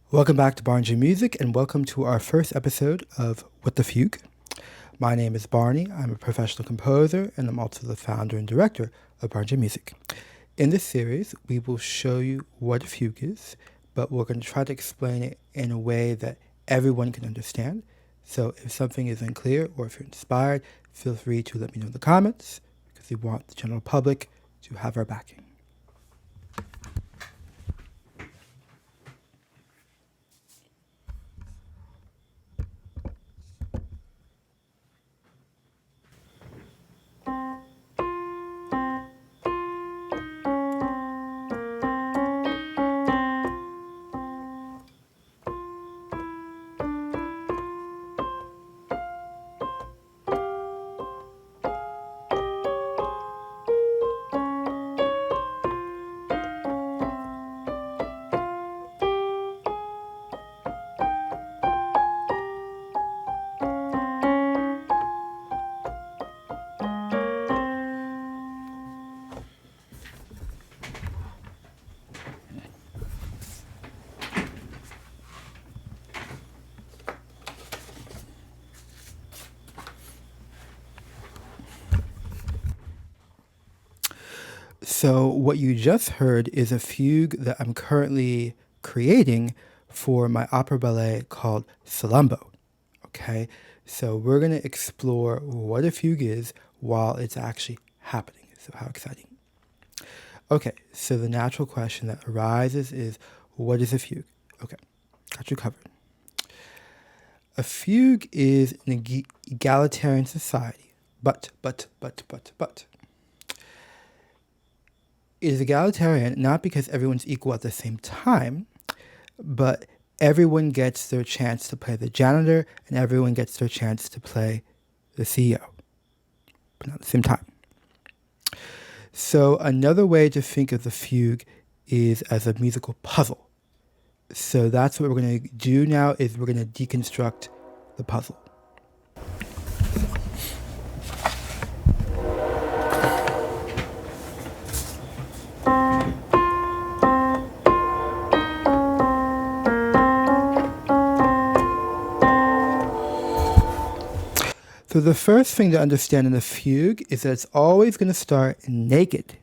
Welcome back to Barneyjmusic and welcome to our first episode of What the Fugue. My name is Barney. I'm a professional composer and I'm also the founder and director of Barneyjmusic. In this series, we will show you what a fugue is, but we're going to try to explain it in a way that everyone can understand. So if something is unclear or if you're inspired, feel free to let me know in the comments because we want the general public to have our backing. So what you just heard is a fugue that I'm currently creating for my opera-ballet called Salammbô. Okay, so we're going to explore what a fugue is while it's actually happening. So how exciting. Okay, so the natural question that arises is, what is a fugue? Okay, got you covered. A fugue is an egalitarian society, but. It is egalitarian not because everyone's equal at the same time, but everyone gets their chance to play the janitor and everyone gets their chance to play the CEO, but not at the same time. So another way to think of the fugue is as a musical puzzle. So that's what we're going to do now is we're going to deconstruct the puzzle. So the first thing to understand in the fugue is that it's always going to start naked.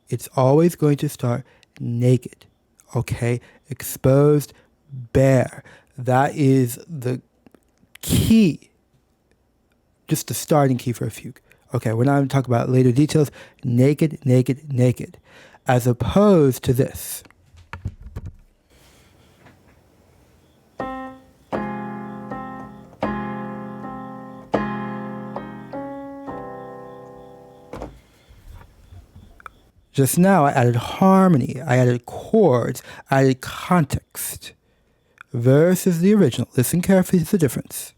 It's always going to start naked, okay? Exposed, bare. That is the key, just the starting key for a fugue. Okay, we're not going to talk about later details. Naked, naked, naked. As opposed to this. Just now, I added harmony, I added chords, I added context. Versus the original. Listen carefully to the difference.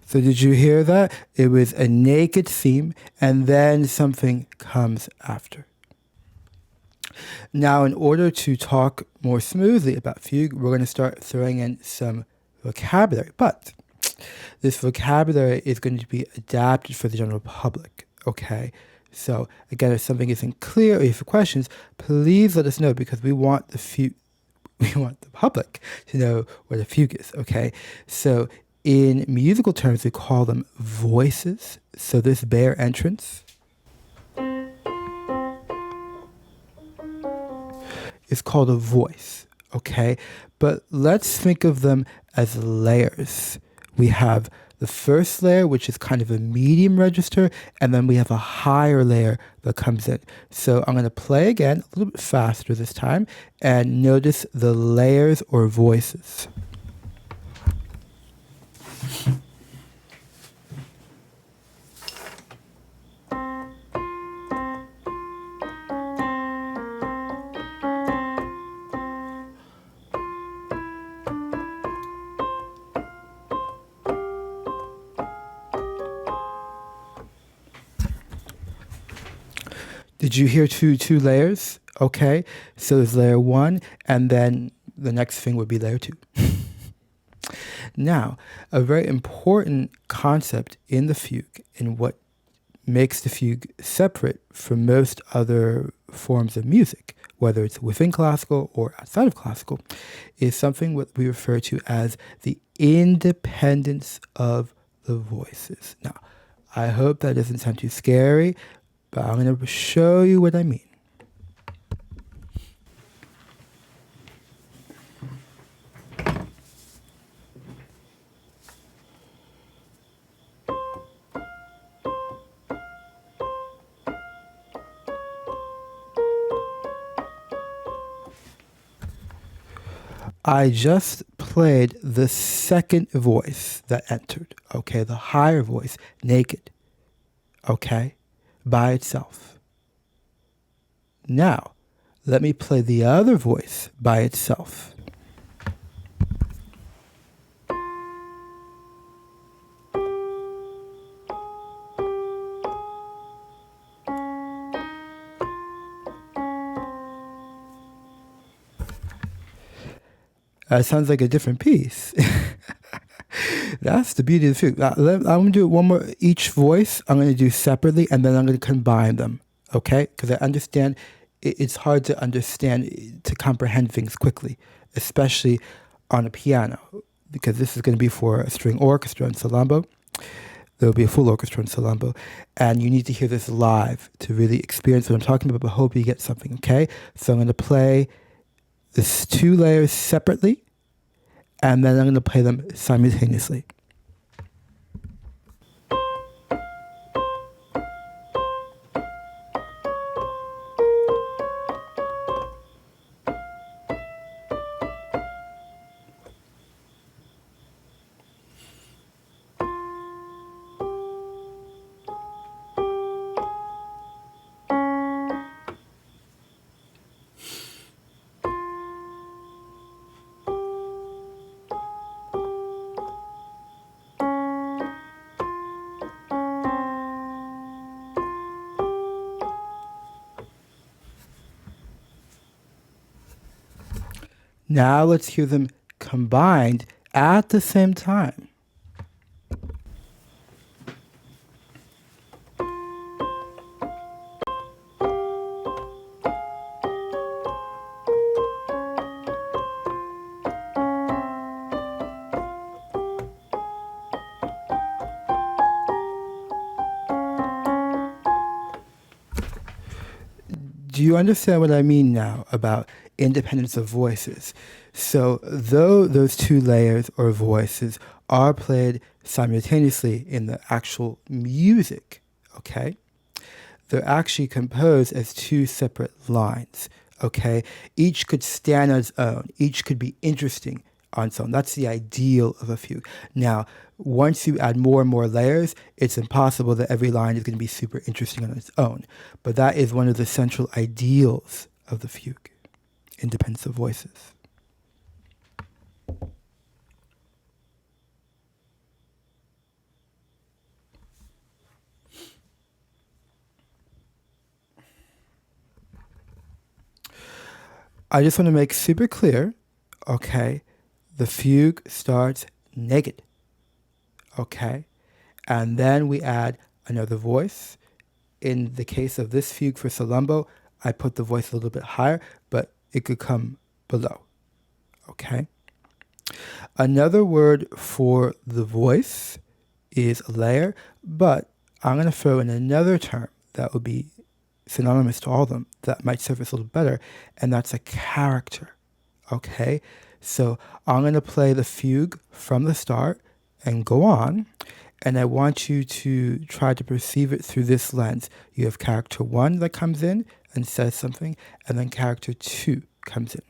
So did you hear that? It was a naked theme, and then something comes after. Now, in order to talk more smoothly about fugue, we're going to start throwing in some vocabulary. But this vocabulary is going to be adapted for the general public, okay? So, again, if something isn't clear or if you have questions, please let us know because we want the public to know what a fugue is, okay? So, in musical terms, we call them voices. So this bare entrance is called a voice, okay? But let's think of them as layers. We have the first layer, which is kind of a medium register, and then we have a higher layer that comes in. So I'm going to play again, a little bit faster this time, and notice the layers or voices. Did you hear two layers? Okay, so there's layer 1, and then the next thing would be layer 2. Now, a very important concept in the fugue, and what makes the fugue separate from most other forms of music, whether it's within classical or outside of classical, is something what we refer to as the independence of the voices. Now, I hope that doesn't sound too scary, but I'm going to show you what I mean. I just played the second voice that entered, okay, the higher voice, naked, okay, by itself. Now, let me play the other voice by itself. That sounds like a different piece. That's the beauty of the fugue. I'm going to do it one more, each voice I'm going to do separately, and then I'm going to combine them, okay? Because I understand it's hard to understand, to comprehend things quickly, especially on a piano, because this is going to be for a string orchestra in Salammbô. There will be a full orchestra in Salammbô, and you need to hear this live to really experience what I'm talking about, but hope you get something, okay? So I'm going to play these 2 layers separately, and then I'm going to play them simultaneously. Now let's hear them combined at the same time. Do you understand what I mean now about independence of voices? So though those 2 layers or voices are played simultaneously in the actual music, okay, they're actually composed as 2 separate lines, okay? Each could stand on its own. Each could be interesting on its own. That's the ideal of a fugue. Now, once you add more and more layers, it's impossible that every line is going to be super interesting on its own. But that is one of the central ideals of the fugue, independence of voices. I just want to make super clear, okay, the fugue starts naked, okay? And then we add another voice. In the case of this fugue for Salammbô, I put the voice a little bit higher, but it could come below, okay? Another word for the voice is layer, but I'm going to throw in another term that would be synonymous to all of them that might surface a little better, and that's a character, okay? So I'm going to play the fugue from the start and go on, and I want you to try to perceive it through this lens. You have character 1 that comes in and says something, and then character 2 comes in.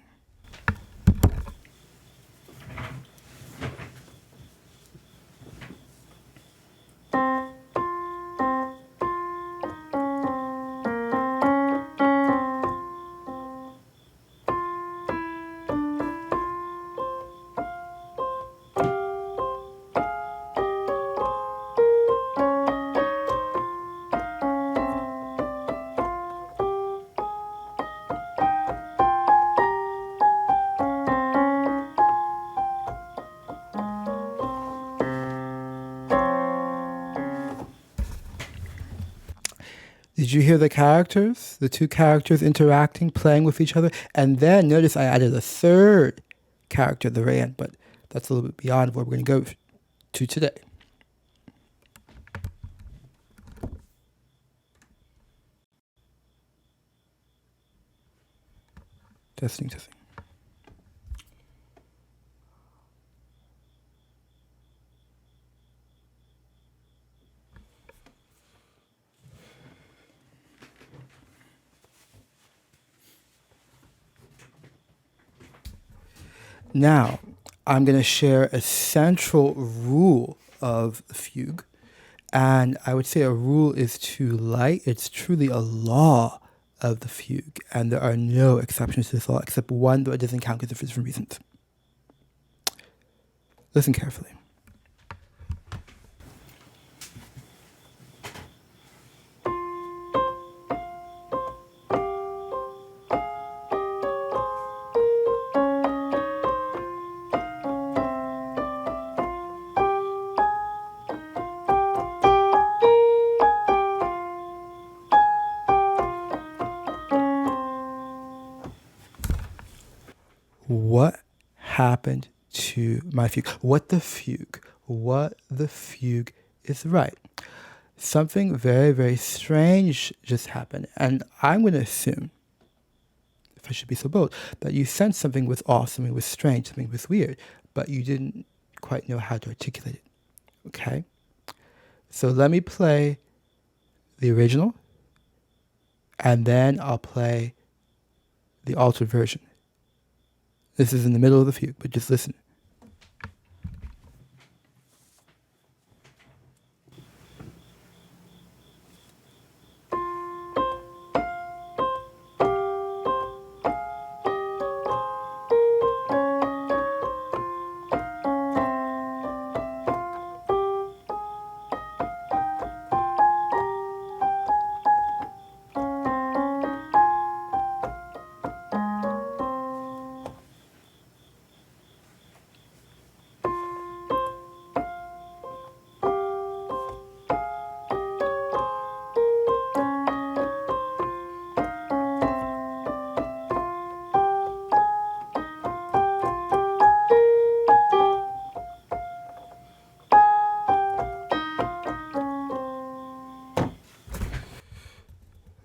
Did you hear the characters? The two characters interacting, playing with each other? And then notice I added a third character at the very end, but that's a little bit beyond what we're going to go to today. Testing. Now, I'm going to share a central rule of the fugue. And I would say a rule is too light. It's truly a law of the fugue. And there are no exceptions to this law, except one, though it doesn't count because of different reasons. Listen carefully. What happened to my fugue? What the fugue is right. Something very, very strange just happened. And I'm going to assume, if I should be so bold, that you sensed something was off, something was strange, something was weird, but you didn't quite know how to articulate it. Okay? So let me play the original, and then I'll play the altered version. This is in the middle of the fugue, but just listen.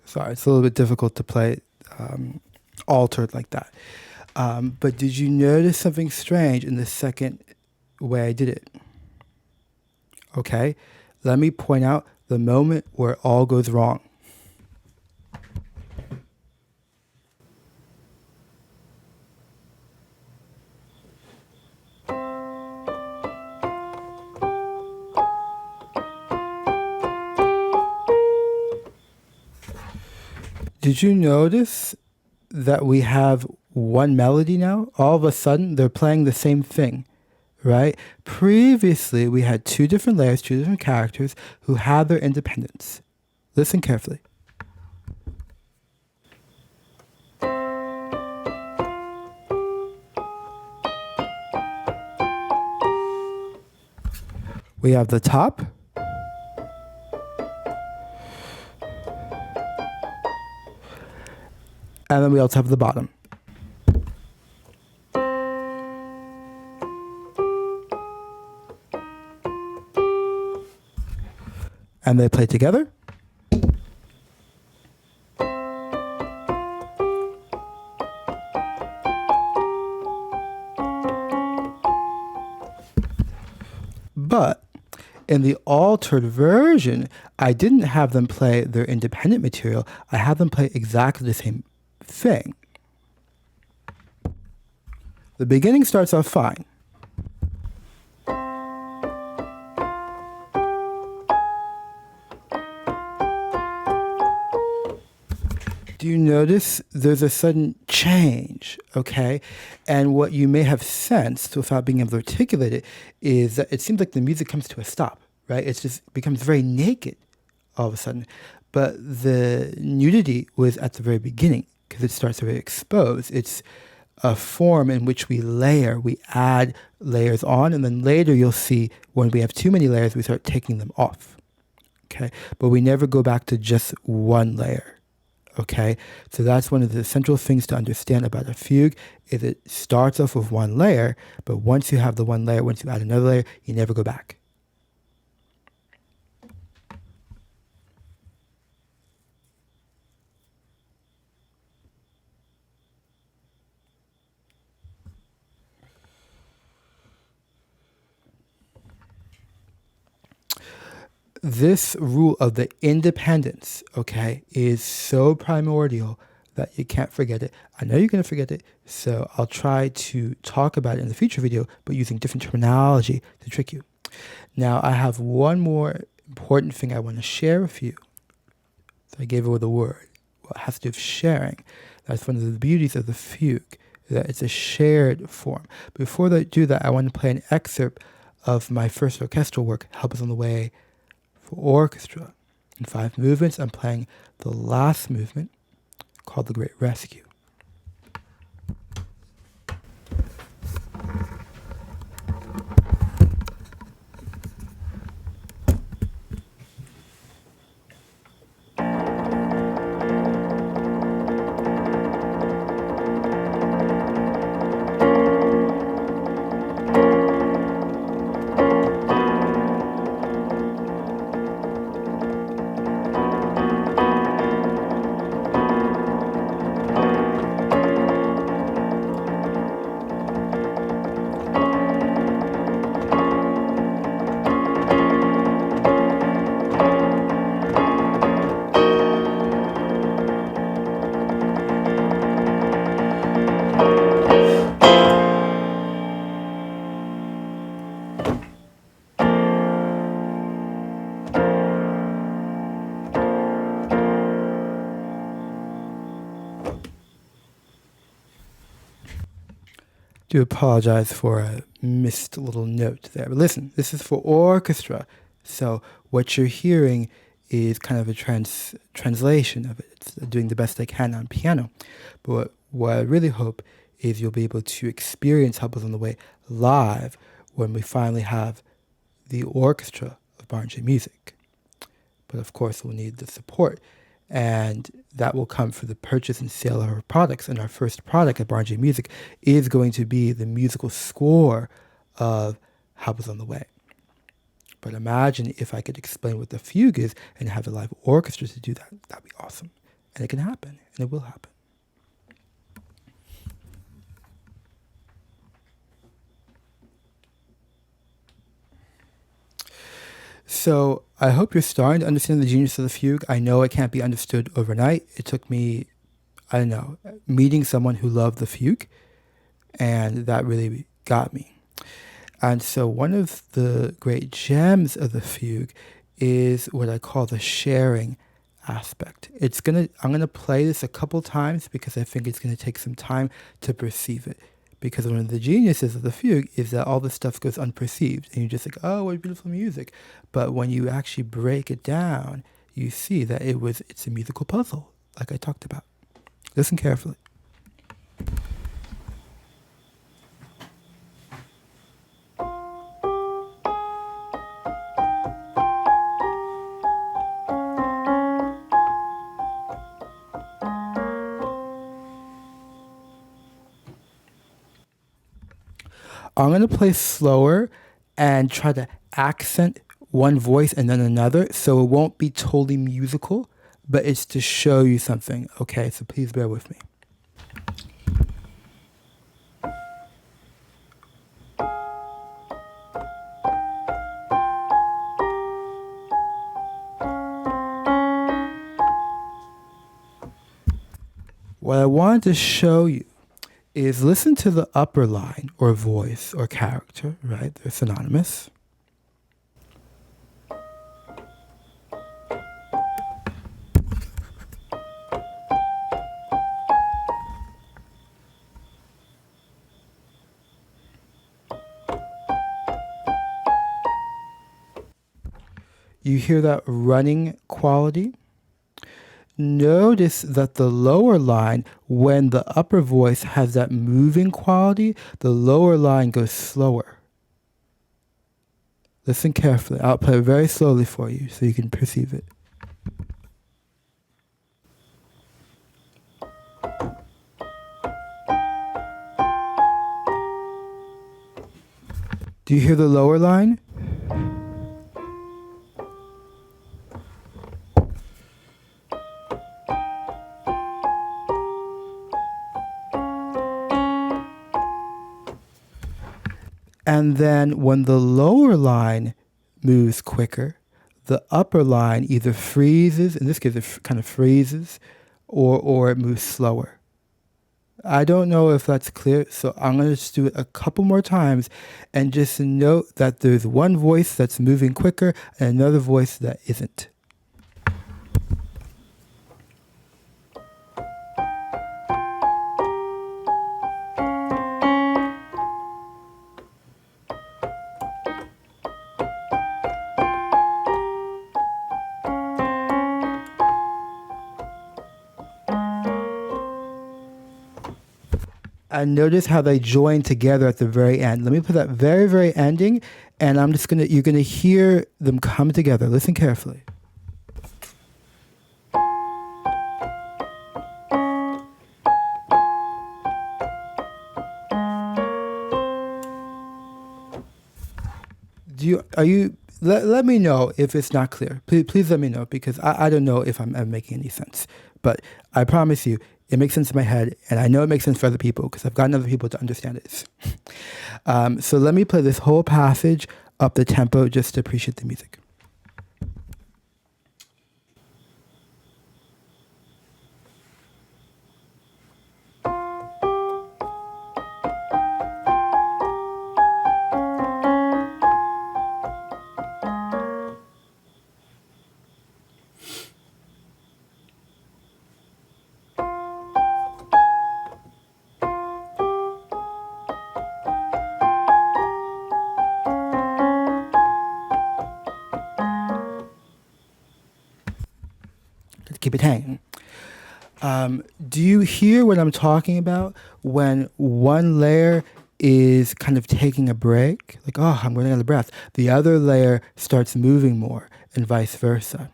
Sorry, it's a little bit difficult to play altered like that. But did you notice something strange in the second way I did it? Okay, let me point out the moment where it all goes wrong. Did you notice that we have one melody now? All of a sudden, they're playing the same thing, right? Previously, we had two different layers, two different characters who had their independence. Listen carefully. We have the top. And then we also have the bottom. And they play together. But in the altered version, I didn't have them play their independent material. I had them play exactly the same thing. The beginning starts off fine. Do you notice there's a sudden change, okay? And what you may have sensed without being able to articulate it is that it seems like the music comes to a stop, right? It just becomes very naked all of a sudden. But the nudity was at the very beginning because it starts very exposed. It's a form in which we layer, we add layers on, and then later you'll see when we have too many layers, we start taking them off, okay? But we never go back to just one layer, okay? So that's one of the essential things to understand about a fugue, is it starts off with one layer, but once you have the one layer, once you add another layer, you never go back. This rule of the independence, okay, is so primordial that you can't forget it. I know you're going to forget it, so I'll try to talk about it in the future video, but using different terminology to trick you. Now, I have one more important thing I want to share with you. So I gave away the word. Well, it has to do with sharing. That's one of the beauties of the fugue, that it's a shared form. Before I do that, I want to play an excerpt of my first orchestral work, Help Us on the Way, for orchestra. In 5 movements, I'm playing the last movement, called The Great Rescue. Do apologize for a missed little note there. But listen, this is for orchestra. So what you're hearing is kind of a translation of it. It's doing the best I can on piano. But what I really hope is you'll be able to experience Help Us on the Way live when we finally have the orchestra of Barneyjmusic. But of course, we'll need the support. And that will come for the purchase and sale of our products. And our first product at Barneyjmusic is going to be the musical score of Help Us on the Way. But imagine if I could explain what the fugue is and have a live orchestra to do that. That'd be awesome. And it can happen, and it will happen. So I hope you're starting to understand the genius of the fugue. I know it can't be understood overnight. It took me, meeting someone who loved the fugue, and that really got me. And so one of the great gems of the fugue is what I call the sharing aspect. I'm gonna play this a couple times because I think it's gonna take some time to perceive it. Because one of the geniuses of the fugue is that all this stuff goes unperceived. And you're just like, oh, what beautiful music. But when you actually break it down, you see that it's a musical puzzle, like I talked about. Listen carefully. I'm going to play slower and try to accent one voice and then another, so it won't be totally musical, but it's to show you something. Okay, so please bear with me. What I wanted to show you is listen to the upper line or voice or character, right? They're synonymous. You hear that running quality? Notice that the lower line, when the upper voice has that moving quality, the lower line goes slower. Listen carefully. I'll play it very slowly for you so you can perceive it. Do you hear the lower line? And then when the lower line moves quicker, the upper line either freezes, in this case it kind of freezes, or it moves slower. I don't know if that's clear, so I'm going to just do it a couple more times and just note that there's one voice that's moving quicker and another voice that isn't. And notice how they join together at the very end. Let me put that very, very ending, and you're gonna hear them come together. Listen carefully. Let me know if it's not clear. Please let me know, because I don't know if I'm making any sense. But I promise you, it makes sense in my head, and I know it makes sense for other people because I've gotten other people to understand it. So let me play this whole passage up the tempo just to appreciate the music. Keep it hanging. Do you hear what I'm talking about when one layer is kind of taking a break? Like, oh, I'm running out of breath. The other layer starts moving more and vice versa.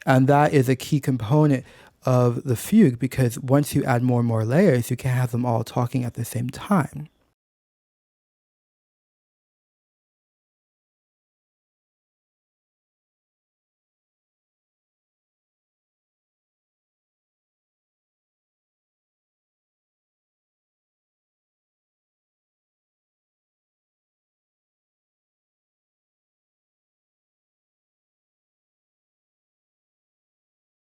And that is a key component of the fugue, because once you add more and more layers, you can't have them all talking at the same time.